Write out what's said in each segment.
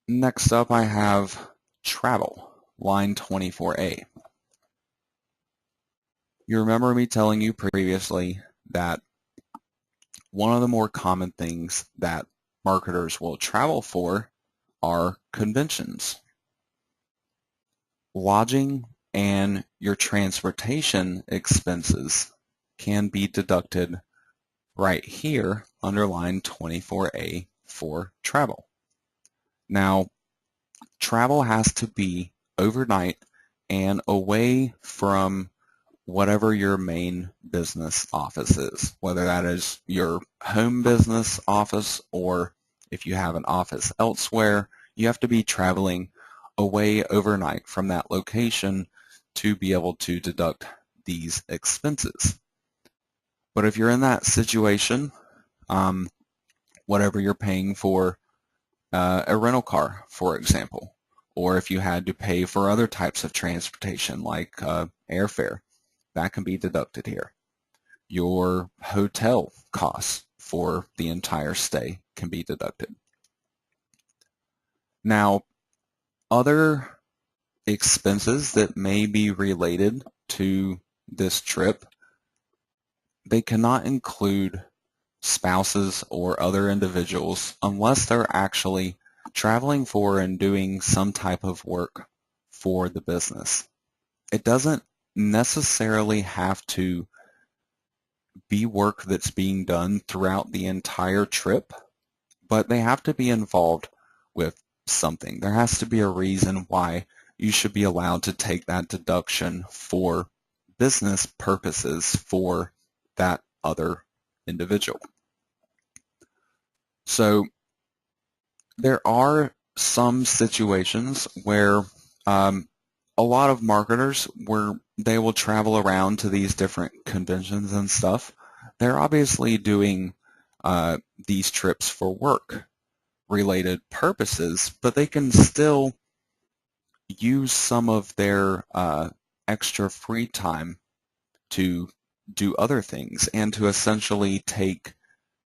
Next up, I have travel, line 24A. You remember me telling you previously that one of the more common things that marketers will travel for are conventions. Lodging and your transportation expenses can be deducted right here under line 24A for travel. Now, travel has to be overnight and away from whatever your main business office is, whether that is your home business office or if you have an office elsewhere, you have to be traveling away overnight from that location to be able to deduct these expenses. But if you're in that situation, whatever you're paying for a rental car, for example, or if you had to pay for other types of transportation like airfare, that can be deducted here. Your hotel costs for the entire stay can be deducted. Now, other expenses that may be related to this trip, they cannot include spouses or other individuals unless they're actually traveling for and doing some type of work for the business. It doesn't necessarily have to be work that's being done throughout the entire trip, but they have to be involved with something. There has to be a reason why you should be allowed to take that deduction for business purposes for that other individual. So there are some situations where a lot of marketers, where they will travel around to these different conventions and stuff, they're obviously doing these trips for work-related purposes, but they can still use some of their extra free time to do other things and to essentially take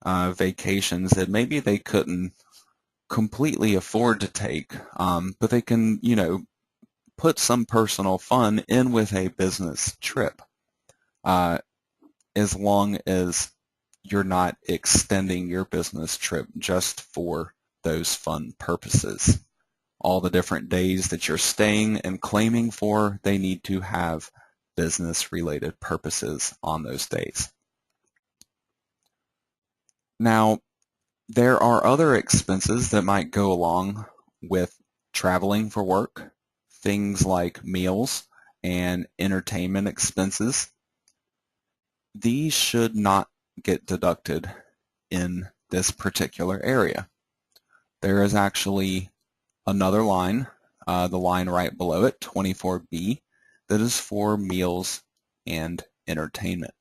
vacations that maybe they couldn't completely afford to take, but they can, put some personal fun in with a business trip, as long as you're not extending your business trip just for those fun purposes. All the different days that you're staying and claiming for, they need to have business-related purposes on those days. Now, there are other expenses that might go along with traveling for work, things like meals and entertainment expenses. These should not get deducted in this particular area. There is actually another line, the line right below it, 24B, that is for meals and entertainment.